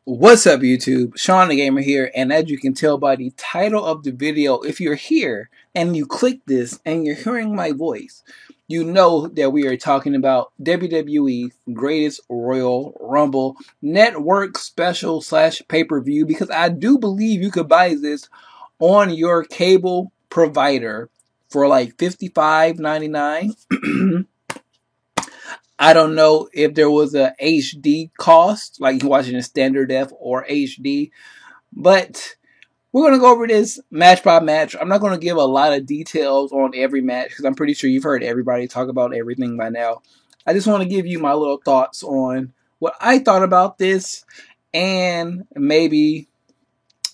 What's up, YouTube? Sean the Gamer here, and as you can tell by the title of the video, if you're here and you click this and you're hearing my voice, you know that we are talking about WWE's Greatest Royal Rumble Network Special / pay-per-view, because I do believe you could buy this on your cable provider for like $55.99. I don't know if there was a HD cost, like you're watching in standard def or HD, but we're going to go over this match by match. I'm not going to give a lot of details on every match because I'm pretty sure you've heard everybody talk about everything by now. I just want to give you my little thoughts on what I thought about this and maybe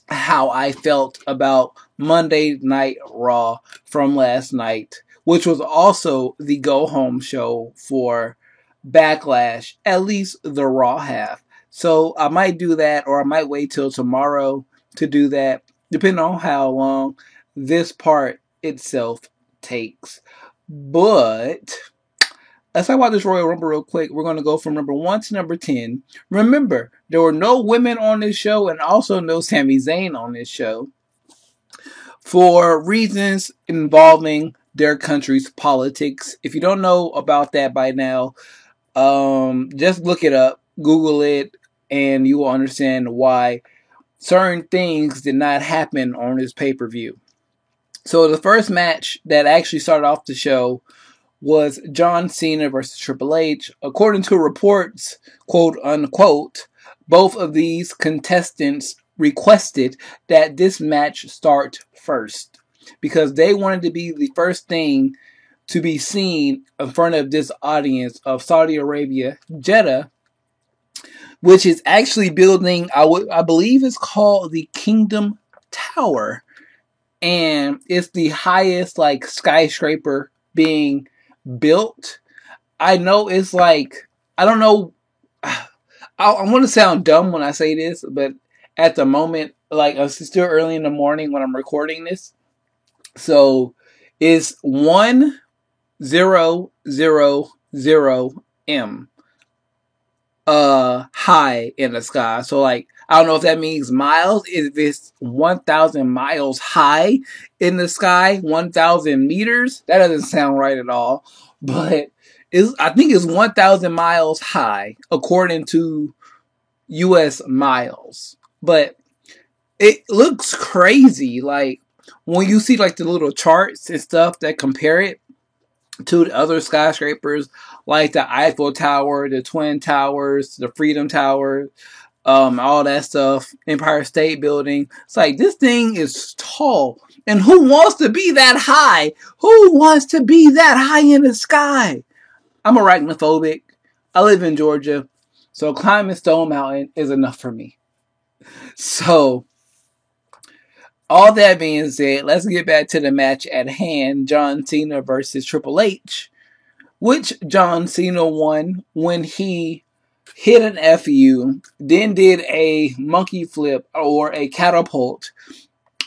how I felt about Monday Night Raw from last night, which was also the go-home show for Backlash, at least the Raw half. So I might do that, or I might wait till tomorrow to do that, depending on how long this part itself takes. But let's talk about this Royal Rumble real quick. We're going to go from number 1 to number 10. Remember, there were no women on this show and also no Sami Zayn on this show for reasons involving their country's politics. If you don't know about that by now, just look it up, Google it, and you will understand why certain things did not happen on this pay-per-view. So the first match that actually started off the show was John Cena versus Triple H. According to reports, quote unquote, both of these contestants requested that this match start first because they wanted to be the first thing to be seen in front of this audience of Saudi Arabia, Jeddah, which is actually building, I believe it's called the Kingdom Tower, and it's the highest like skyscraper being built. I know it's like, I don't know, I want to sound dumb when I say this, but at the moment, like it's still early in the morning when I'm recording this, so it's 1000 M high in the sky. So like, I don't know if that means miles, if it's 1,000 miles high in the sky, 1,000 meters. That doesn't sound right at all, but I think it's 1,000 miles high according to US miles. But it looks crazy, like when you see like the little charts and stuff that compare it to the other skyscrapers, like the Eiffel Tower, the Twin Towers, the Freedom Tower, all that stuff, Empire State Building. It's like, this thing is tall. And who wants to be that high? Who wants to be that high in the sky? I'm arachnophobic. I live in Georgia. So climbing Stone Mountain is enough for me. So, all that being said, let's get back to the match at hand. John Cena versus Triple H, which John Cena won when he hit an FU, then did a monkey flip or a catapult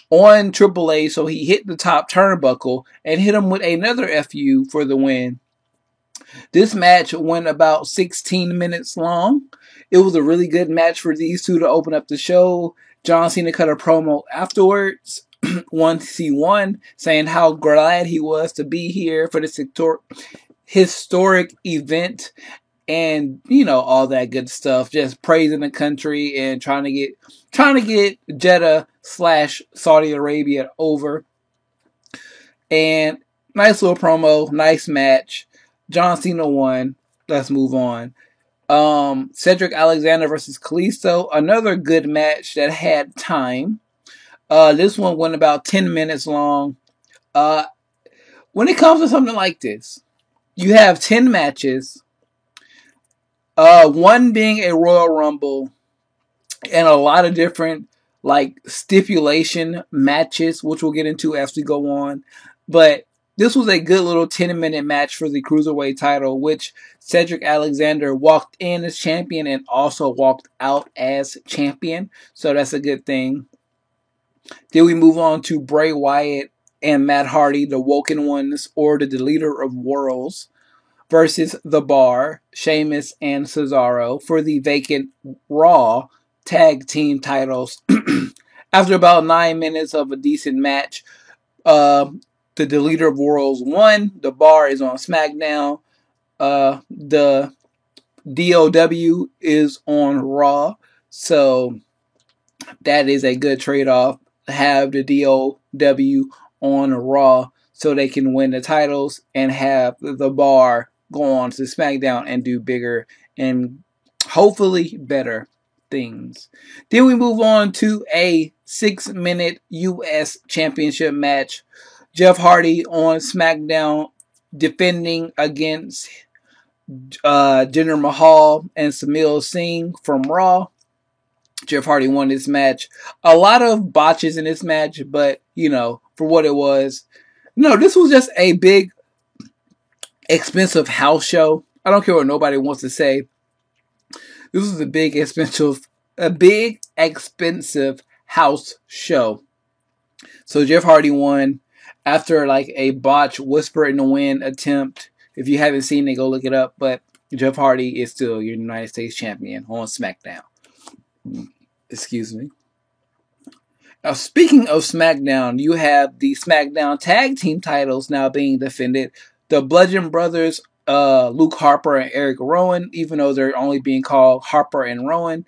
on Triple H, so he hit the top turnbuckle and hit him with another FU for the win. This match went about 16 minutes long. It was a really good match for these two to open up the show. John Cena cut a promo afterwards, once he won, saying how glad he was to be here for this historic event, and you know, all that good stuff, just praising the country and trying to get Jeddah / Saudi Arabia over. And nice little promo, nice match. John Cena won. Let's move on. Cedric Alexander versus Kalisto, another good match that had time. This one went about 10 minutes long. When it comes to something like this, you have 10 matches, one being a Royal Rumble, and a lot of different like stipulation matches, which we'll get into as we go on. But this was a good little 10-minute match for the Cruiserweight title, which Cedric Alexander walked in as champion and also walked out as champion. So that's a good thing. Then we move on to Bray Wyatt and Matt Hardy, the Woken Ones, or the Deleter of Worlds, versus The Bar, Sheamus, and Cesaro for the vacant Raw tag team titles. After about 9 minutes of a decent match, the Deleter of Worlds won. The Bar is on SmackDown. The DOW is on Raw. So that is a good trade-off. Have the DOW on Raw so they can win the titles and have the Bar go on to SmackDown and do bigger and hopefully better things. Then we move on to a 6-minute US Championship match. Jeff Hardy on SmackDown defending against Jinder Mahal and Samil Singh from Raw. Jeff Hardy won this match. A lot of botches in this match, but, you know, for what it was. No, this was just a big, expensive house show. I don't care what nobody wants to say. This was a big, expensive house show. So Jeff Hardy won after like a botch Whisper in the Wind attempt. If you haven't seen it, go look it up. But Jeff Hardy is still your United States champion on SmackDown. Excuse me. Now, speaking of SmackDown, you have the SmackDown tag team titles now being defended. The Bludgeon Brothers, Luke Harper and Eric Rowan, even though they're only being called Harper and Rowan.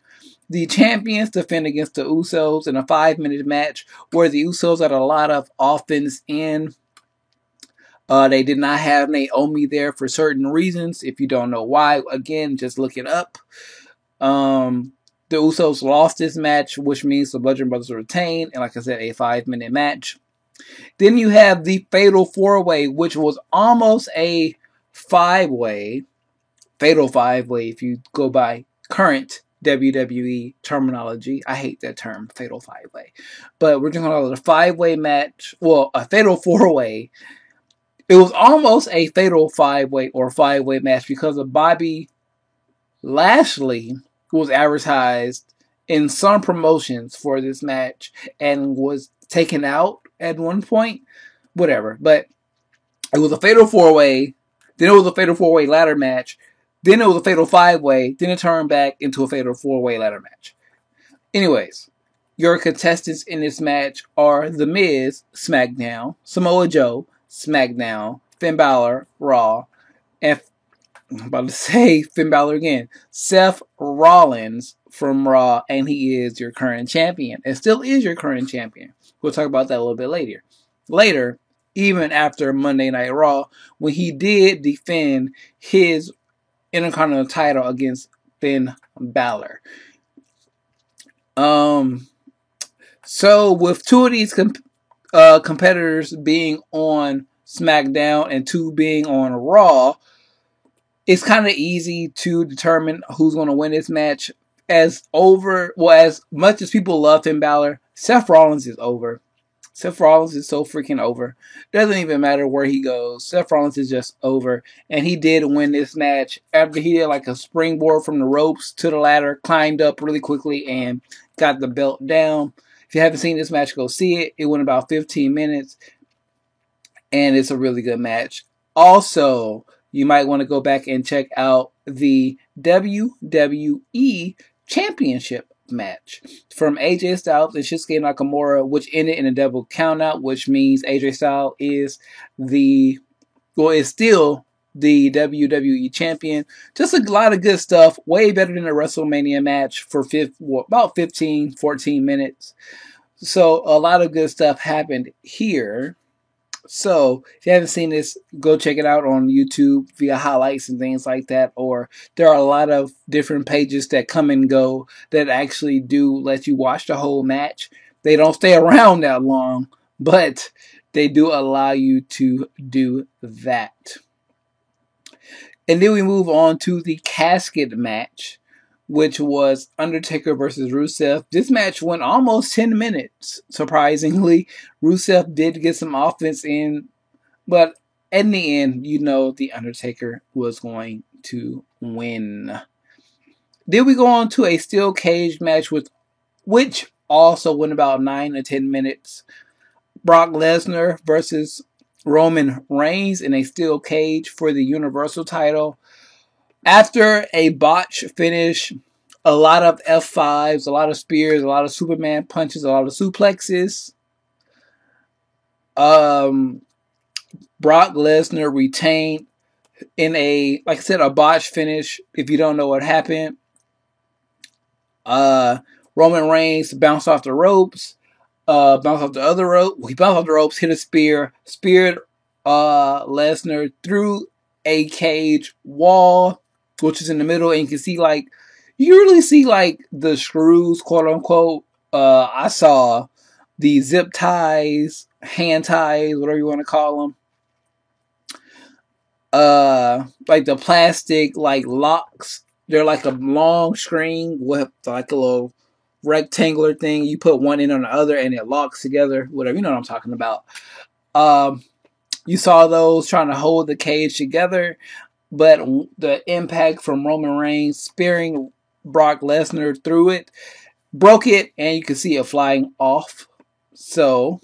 The champions defend against the Usos in a 5-minute match where the Usos had a lot of offense in. They did not have Naomi there for certain reasons. If you don't know why, again, just look it up. The Usos lost this match, which means the Bludgeon Brothers retained. And like I said, a 5-minute match. Then you have the Fatal 4-Way, which was almost a 5-way. Fatal 5-Way, if you go by current WWE terminology. I hate that term, Fatal 5-Way. But we're talking about a 5-way match. Well, a Fatal 4-Way. It was almost a Fatal 5-Way or 5-way match because of Bobby Lashley, who was advertised in some promotions for this match and was taken out at one point. Whatever. But it was a Fatal 4-Way. Then it was a Fatal 4-Way ladder match. Then it was a Fatal 5-Way. Then it turned back into a Fatal 4-Way ladder match. Anyways, your contestants in this match are The Miz, SmackDown, Samoa Joe, SmackDown, Finn Balor, Raw, and I'm about to say Finn Balor again, Seth Rollins from Raw, and he is your current champion. And still is your current champion. We'll talk about that a little bit later. Later, even after Monday Night Raw, when he did defend his Intercontinental title against Finn Balor. So with two of these competitors being on SmackDown and two being on Raw, it's kind of easy to determine who's going to win this match. As much as people love Finn Balor, Seth Rollins is over. Seth Rollins is so freaking over. Doesn't even matter where he goes. Seth Rollins is just over. And he did win this match after he did like a springboard from the ropes to the ladder, climbed up really quickly, and got the belt down. If you haven't seen this match, go see it. It went about 15 minutes. And it's a really good match. Also, you might want to go back and check out the WWE Championship match from AJ Styles and Shinsuke Nakamura, which ended in a double countout, which means AJ Styles is still the WWE champion. Just a lot of good stuff. Way better than a WrestleMania match for about 15, 14 minutes. So a lot of good stuff happened here. So, if you haven't seen this, go check it out on YouTube via highlights and things like that. Or there are a lot of different pages that come and go that actually do let you watch the whole match. They don't stay around that long, but they do allow you to do that. And then we move on to the casket match, which was Undertaker versus Rusev. This match went almost 10 minutes, surprisingly. Rusev did get some offense in, but in the end, you know the Undertaker was going to win. Then we go on to a steel cage match, which also went about 9 to 10 minutes. Brock Lesnar versus Roman Reigns in a steel cage for the Universal title. After a botch finish A lot of F5s, a lot of spears, a lot of Superman punches, a lot of suplexes. Brock Lesnar retained in a, like I said, a botch finish. If you don't know what happened, Roman Reigns bounced off the ropes, bounced off the other rope. He bounced off the ropes, hit a spear, speared Lesnar through a cage wall, which is in the middle, and you can see you really see the screws, quote unquote. I saw the zip ties, hand ties, whatever you want to call them. Like the plastic locks. They're like a long string with like a little rectangular thing. You put one in on the other and it locks together. Whatever, you know what I'm talking about. You saw those trying to hold the cage together, but the impact from Roman Reigns spearing Brock Lesnar through it broke it, and you can see it flying off. So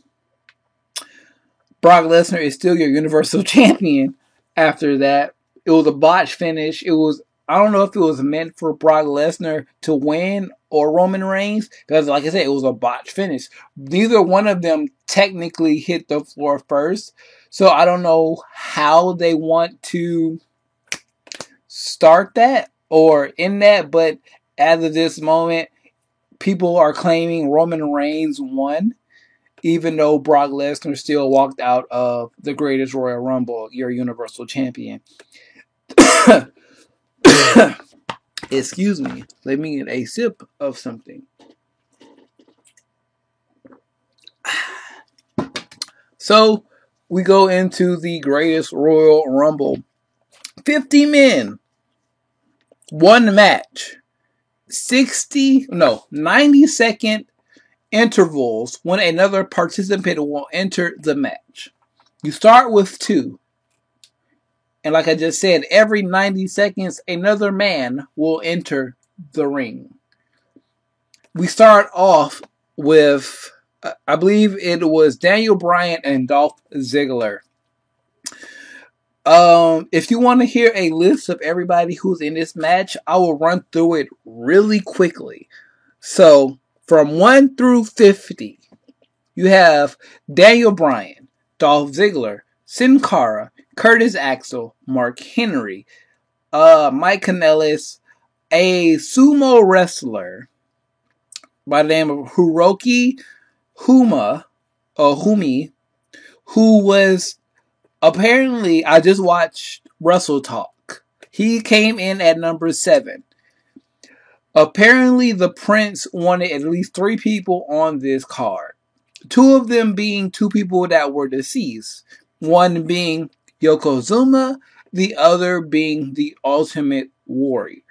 Brock Lesnar is still your Universal Champion after that. It was a botch finish. I don't know if it was meant for Brock Lesnar to win or Roman Reigns, because like I said, it was a botch finish. Neither one of them technically hit the floor first, so I don't know how they want to start that or end that, but as of this moment, people are claiming Roman Reigns won, even though Brock Lesnar still walked out of the Greatest Royal Rumble, your Universal Champion. Excuse me. Let me get a sip of something. So, we go into the Greatest Royal Rumble. 50 men won the match. 90-second intervals when another participant will enter the match. You start with 2. And like I just said, every 90 seconds, another man will enter the ring. We start off with, I believe it was Daniel Bryan and Dolph Ziggler. If you want to hear a list of everybody who's in this match, I will run through it really quickly. So, from 1 through 50, you have Daniel Bryan, Dolph Ziggler, Sin Cara, Curtis Axel, Mark Henry, Mike Kanellis, a sumo wrestler by the name of Hiroki Humi, who was apparently, I just watched Wrestle Talk. He came in at number 7. Apparently, the Prince wanted at least 3 people on this card. 2 of them being 2 people that were deceased. One being Yokozuna, the other being the Ultimate Warrior.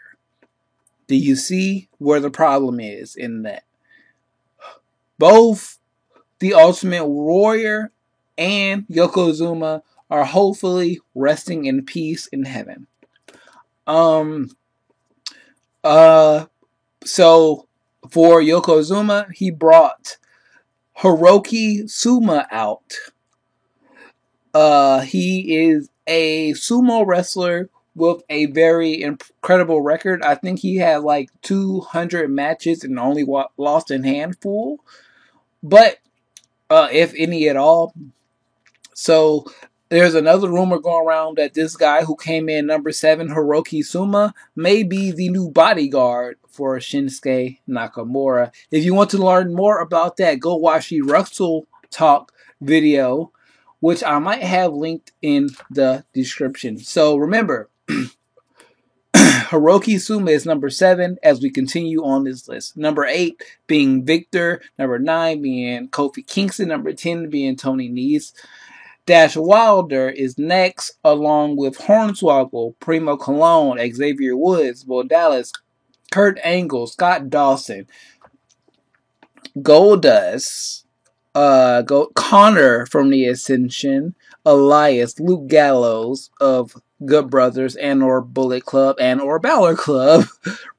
Do you see where the problem is in that? Both the Ultimate Warrior and Yokozuna are hopefully resting in peace in heaven. So for Yokozuna, he brought Hiroki Suma out. He is a sumo wrestler with a very incredible record. I think he had 200 matches and only lost a handful, but if any at all. So there's another rumor going around that this guy who came in number 7, Hiroki Suma, may be the new bodyguard for Shinsuke Nakamura. If you want to learn more about that, go watch the Wrestle Talk video, which I might have linked in the description. So remember, Hiroki Suma is number 7 as we continue on this list. Number 8 being Victor. Number 9 being Kofi Kingston. Number 10 being Tony Nese. Dash Wilder is next, along with Hornswoggle, Primo Colon, Xavier Woods, Bo Dallas, Kurt Angle, Scott Dawson, Goldust, Connor from the Ascension, Elias, Luke Gallows of Good Brothers and or Bullet Club and or Balor Club,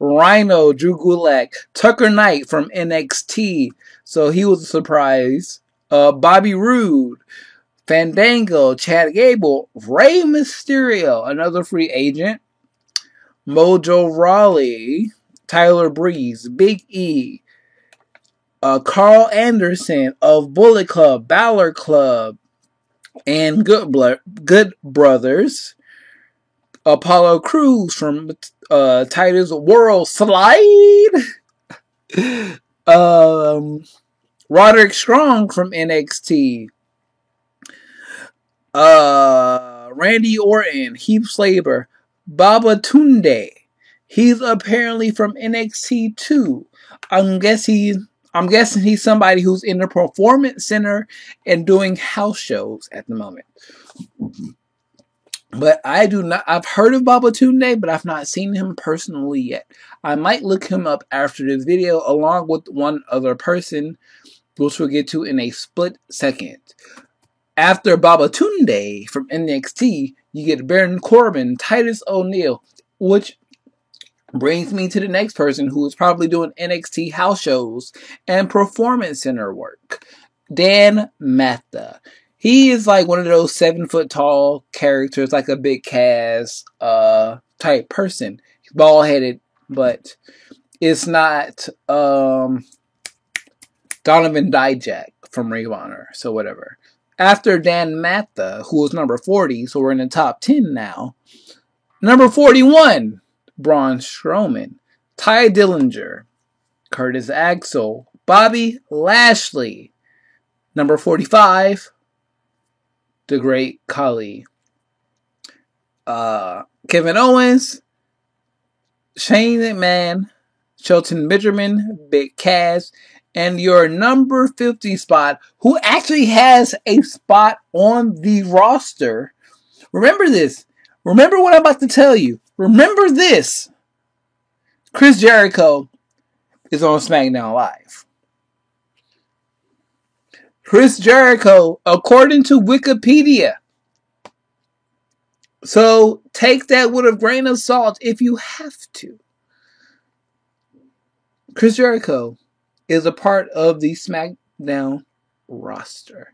Rhino, Drew Gulak, Tucker Knight from NXT, so he was a surprise, Bobby Roode, Fandango, Chad Gable, Rey Mysterio, another free agent, Mojo Rawley, Tyler Breeze, Big E, Carl Anderson of Bullet Club, Balor Club, and Good Brothers. Apollo Crews from Titus World Slide. Roderick Strong from NXT. Randy Orton, Heath Slater, Baba Tunde. He's apparently from NXT too. I'm guessing he's somebody who's in the Performance Center and doing house shows at the moment. But I've heard of Baba Tunde, but I've not seen him personally yet. I might look him up after this video along with one other person, which we'll get to in a split second. After Baba Tunde from NXT, you get Baron Corbin, Titus O'Neil, which brings me to the next person who is probably doing NXT house shows and Performance Center work. Dan Matha. He is like one of those 7 foot tall characters, like a Big Cass type person. He's bald headed, but it's not Donovan Dijak from Ring of Honor, so whatever. After Dan Matha, who was number 40, so we're in the top 10 now. Number 41, Braun Strowman, Tye Dillinger, Curtis Axel, Bobby Lashley. Number 45, the Great Khali. Kevin Owens, Shane McMahon, Shelton Benjamin, Big Cass, and your number 50 spot, who actually has a spot on the roster. Remember this. Remember what I'm about to tell you. Remember this. Chris Jericho is on SmackDown Live. Chris Jericho, according to Wikipedia. So take that with a grain of salt if you have to. Chris Jericho is a part of the SmackDown roster.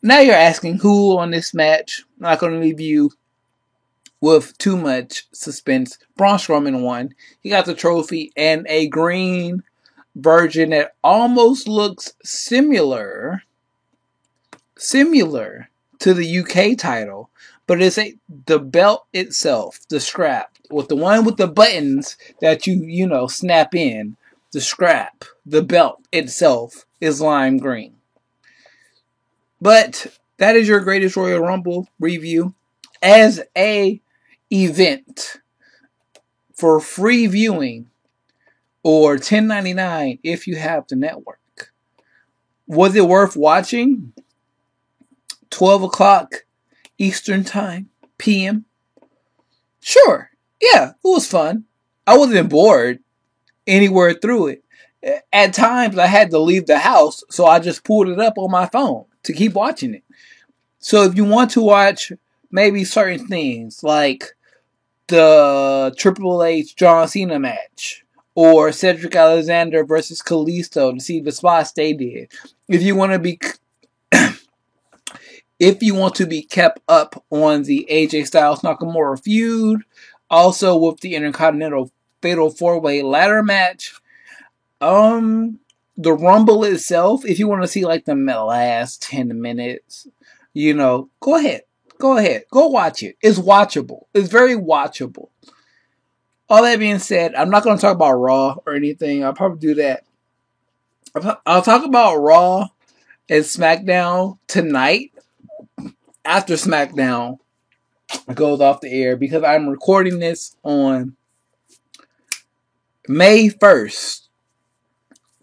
Now you're asking who on this match. I'm not going to leave you with too much suspense. Braun Strowman won. He got the trophy and a green version that almost looks similar to the UK title, but it's the belt itself, the strap, with the one with the buttons that you snap in. The strap, the belt itself is lime green. But that is your Greatest Royal Rumble review. As a event for free viewing or $10.99 if you have the network. Was it worth watching? 12 o'clock Eastern Time, PM? Sure. Yeah, it was fun. I wasn't bored anywhere through it. At times I had to leave the house, so I just pulled it up on my phone to keep watching it. So if you want to watch maybe certain things like the Triple H John Cena match or Cedric Alexander versus Kalisto to see the spots they did, if you want to be kept up on the AJ Styles Nakamura feud, also with the Intercontinental Fatal 4-Way ladder match, the Rumble itself, if you want to see like the last 10 minutes, go ahead. Go watch it. It's watchable. It's very watchable. All that being said, I'm not going to talk about Raw or anything. I'll probably do that. I'll talk about Raw and SmackDown tonight after SmackDown goes off the air, because I'm recording this on May 1st.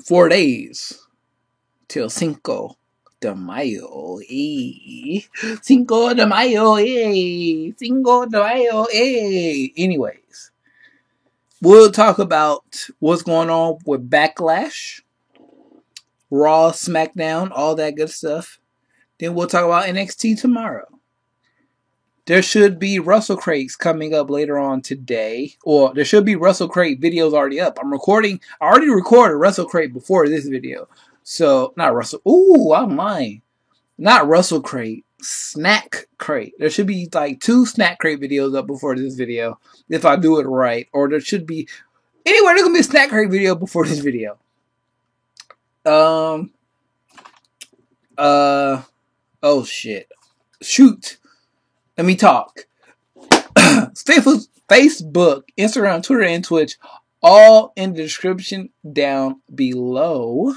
4 days till Cinco de Mayo. Cinco de Mayo. Cinco de Mayo. Anyways, we'll talk about what's going on with Backlash, Raw, SmackDown, all that good stuff. Then we'll talk about NXT tomorrow. There should be Russell Crates coming up later on today. Or there should be Russell Crate videos already up. I already recorded Russell Crate before this video. So, not Russell. Ooh, I'm lying. Not Russell Crate. Snack Crate. There should be like 2 Snack Crate videos up before this video, if I do it right. Or there should be Anyway, there's gonna be a snack crate video before this video. Oh shit. Shoot. Let me talk. Facebook, Instagram, Twitter, and Twitch, all in the description down below.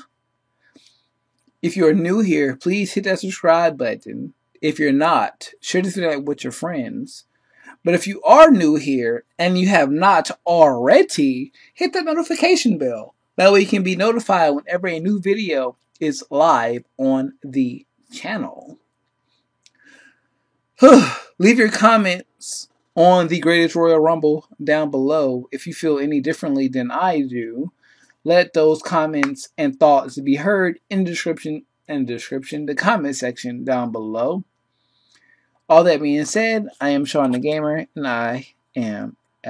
If you're new here, please hit that subscribe button. If you're not, share this video with your friends. But if you are new here and you have not already, hit that notification bell. That way you can be notified whenever a new video is live on the channel. Leave your comments on the Greatest Royal Rumble down below if you feel any differently than I do. Let those comments and thoughts be heard in the the comment section down below. All that being said, I am Sean the Gamer, and I am